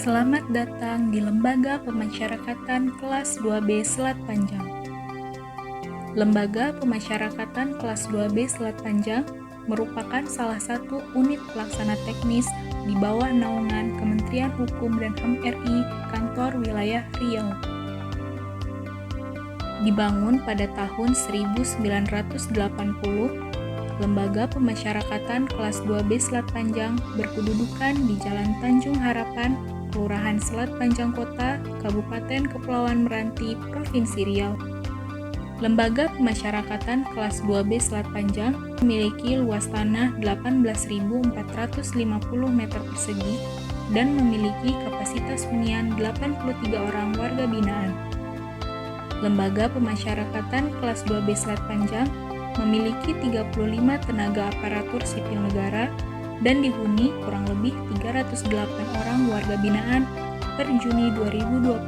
Selamat datang di Lembaga Pemasyarakatan Kelas 2B Selat Panjang. Lembaga Pemasyarakatan Kelas 2B Selat Panjang merupakan salah satu unit pelaksana teknis di bawah naungan Kementerian Hukum dan HAM RI, Kantor Wilayah Riau. Dibangun pada tahun 1980, Lembaga Pemasyarakatan Kelas 2B Selat Panjang berkedudukan di Jalan Tanjung Harapan, Kelurahan Selat Panjang Kota, Kabupaten Kepulauan Meranti, Provinsi Riau. Lembaga Pemasyarakatan Kelas 2B Selat Panjang memiliki luas tanah 18.450 meter persegi dan memiliki kapasitas hunian 83 orang warga binaan. Lembaga Pemasyarakatan Kelas 2B Selat Panjang memiliki 35 tenaga aparatur sipil negara dan dihuni kurang lebih 308 orang warga binaan per Juni 2021.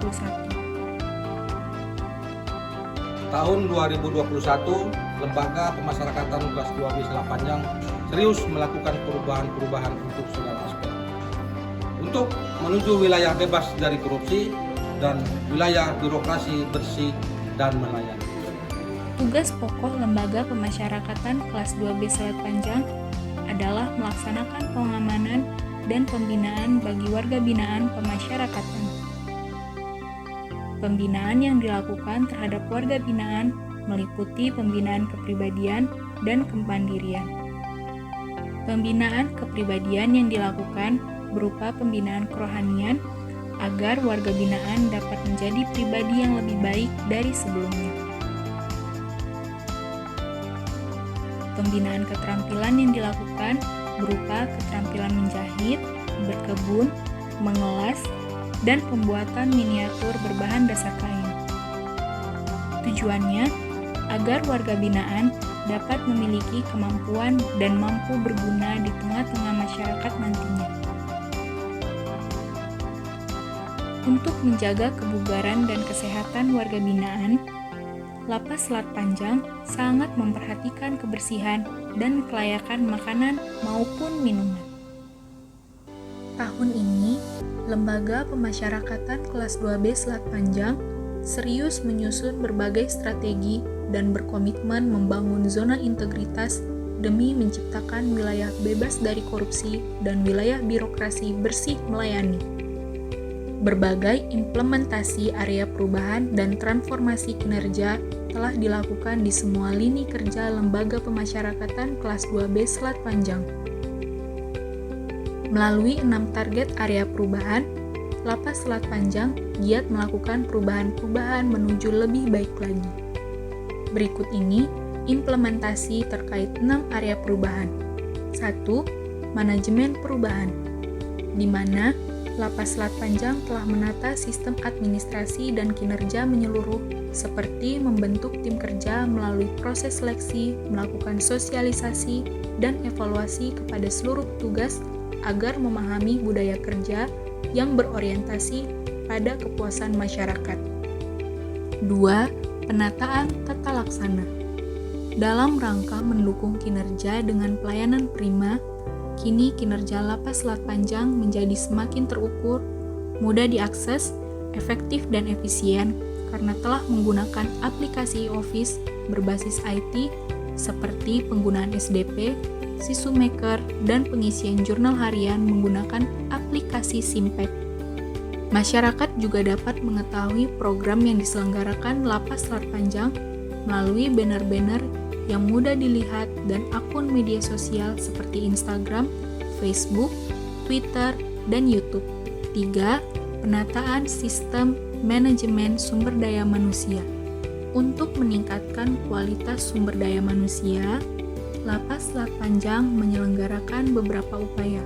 Tahun 2021, Lembaga Pemasyarakatan Kelas 2B Selat Panjang serius melakukan perubahan-perubahan untuk segala aspek. Untuk menuju wilayah bebas dari korupsi dan wilayah birokrasi bersih dan melayani. Tugas pokok Lembaga Pemasyarakatan Kelas 2B Selat Panjang adalah melaksanakan pengamanan dan pembinaan bagi warga binaan pemasyarakatan. Pembinaan yang dilakukan terhadap warga binaan meliputi pembinaan kepribadian dan kemandirian. Pembinaan kepribadian yang dilakukan berupa pembinaan kerohanian agar warga binaan dapat menjadi pribadi yang lebih baik dari sebelumnya. Pembinaan keterampilan yang dilakukan berupa keterampilan menjahit, berkebun, mengelas, dan pembuatan miniatur berbahan dasar kain. Tujuannya agar warga binaan dapat memiliki kemampuan dan mampu berguna di tengah-tengah masyarakat nantinya. Untuk menjaga kebugaran dan kesehatan warga binaan, Lapas Selat Panjang sangat memperhatikan kebersihan dan kelayakan makanan maupun minuman. Tahun ini, Lembaga Pemasyarakatan Kelas 2B Selat Panjang serius menyusun berbagai strategi dan berkomitmen membangun zona integritas demi menciptakan wilayah bebas dari korupsi dan wilayah birokrasi bersih melayani. Berbagai implementasi area perubahan dan transformasi kinerja telah dilakukan di semua lini kerja Lembaga Pemasyarakatan Kelas 2B Selat Panjang. Melalui 6 target area perubahan, Lapas Selat Panjang giat melakukan perubahan-perubahan menuju lebih baik lagi. Berikut ini implementasi terkait 6 area perubahan. 1. Manajemen perubahan, di mana Lapas Selat Panjang telah menata sistem administrasi dan kinerja menyeluruh seperti membentuk tim kerja melalui proses seleksi, melakukan sosialisasi, dan evaluasi kepada seluruh petugas agar memahami budaya kerja yang berorientasi pada kepuasan masyarakat. 2. Penataan tata laksana. Dalam rangka mendukung kinerja dengan pelayanan prima, kini kinerja Lapas Selat Panjang menjadi semakin terukur, mudah diakses, efektif dan efisien karena telah menggunakan aplikasi Office berbasis IT seperti penggunaan SDP, Sisumaker, dan pengisian jurnal harian menggunakan aplikasi Simpek. Masyarakat juga dapat mengetahui program yang diselenggarakan Lapas Selat Panjang melalui banner-banner yang mudah dilihat dan akun media sosial seperti Instagram, Facebook, Twitter, dan YouTube. 3. Penataan sistem manajemen sumber daya manusia. Untuk meningkatkan kualitas sumber daya manusia, Lapas Selat Panjang menyelenggarakan beberapa upaya,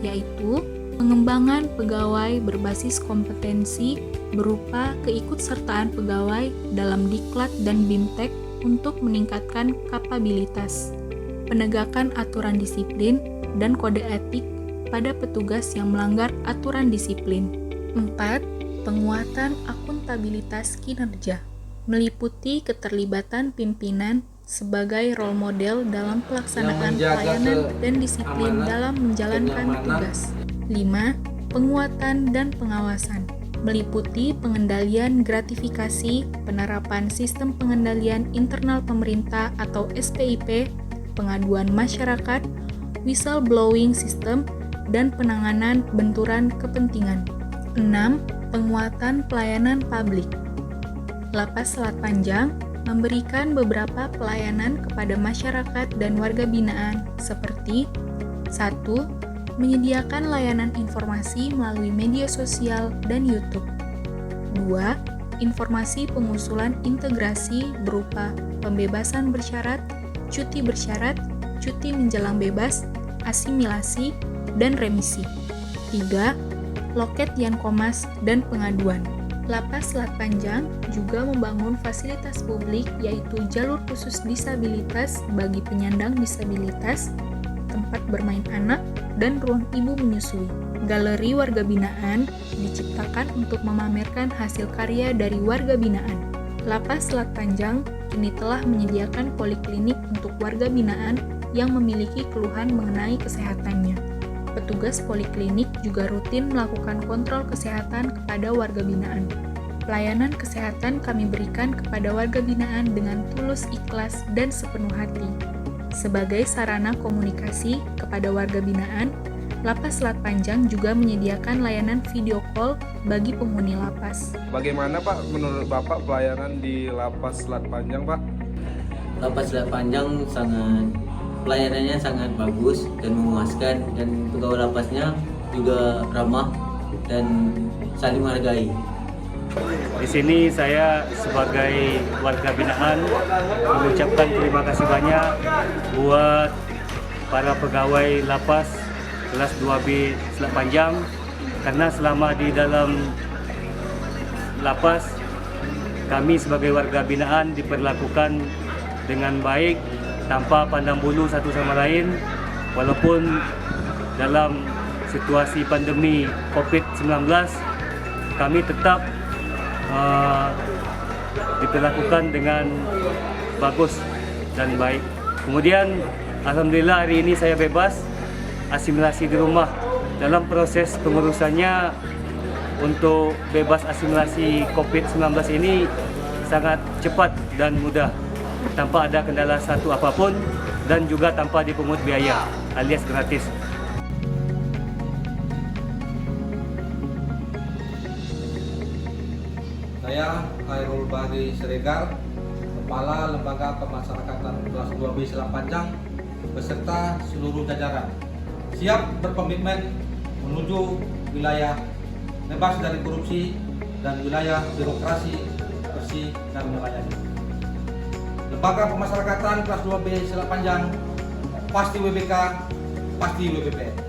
yaitu pengembangan pegawai berbasis kompetensi berupa keikutsertaan pegawai dalam Diklat dan Bimtek untuk meningkatkan kapabilitas, penegakan aturan disiplin dan kode etik pada petugas yang melanggar aturan disiplin. 4. Penguatan akuntabilitas kinerja, meliputi keterlibatan pimpinan sebagai role model dalam pelaksanaan pelayanan dan disiplin dalam menjalankan tugas. 5. penguatan dan pengawasan, meliputi pengendalian gratifikasi, penerapan sistem pengendalian internal pemerintah atau SPIP, pengaduan masyarakat, whistleblowing system, dan penanganan benturan kepentingan. 6. Penguatan pelayanan publik. Lapas Selat Panjang memberikan beberapa pelayanan kepada masyarakat dan warga binaan seperti 1. Menyediakan layanan informasi melalui media sosial dan YouTube. 2. Informasi pengusulan integrasi berupa pembebasan bersyarat, cuti bersyarat, cuti menjelang bebas, asimilasi, dan remisi. 3. Loket Yankomas dan pengaduan. Lapas Selat Panjang juga membangun fasilitas publik yaitu jalur khusus disabilitas bagi penyandang disabilitas, tempat bermain anak, dan ruang ibu menyusui. Galeri warga binaan diciptakan untuk memamerkan hasil karya dari warga binaan. Lapas Selat Panjang kini telah menyediakan poliklinik untuk warga binaan yang memiliki keluhan mengenai kesehatannya. Petugas poliklinik juga rutin melakukan kontrol kesehatan kepada warga binaan. Pelayanan kesehatan kami berikan kepada warga binaan dengan tulus ikhlas dan sepenuh hati. Sebagai sarana komunikasi kepada warga binaan, Lapas Selat Panjang juga menyediakan layanan video call bagi penghuni lapas. Bagaimana Pak menurut Bapak pelayanan di Lapas Selat Panjang, Pak? Lapas Selat Panjang pelayanannya sangat bagus dan memuaskan, dan pegawai lapasnya juga ramah dan saling menghargai. Di sini saya sebagai warga binaan mengucapkan terima kasih banyak buat para pegawai lapas kelas 2B Selat Panjang, karena selama di dalam lapas kami sebagai warga binaan diperlakukan dengan baik tanpa pandang bulu satu sama lain, walaupun dalam situasi pandemi COVID-19 kami tetap diperlakukan dengan bagus dan baik. Kemudian alhamdulillah hari ini saya bebas asimilasi di rumah. Dalam proses pengurusannya untuk bebas asimilasi COVID-19 ini sangat cepat dan mudah, tanpa ada kendala satu apapun, dan juga tanpa dipungut biaya alias gratis. Saya Khairul Bahri Siregar, Kepala Lembaga Pemasyarakatan kelas 2B Selat Panjang beserta seluruh jajaran, siap berkomitmen menuju wilayah bebas dari korupsi dan wilayah birokrasi bersih dan melayani. Lembaga Pemasyarakatan kelas 2B Selat Panjang, pasti WBK, pasti WBP.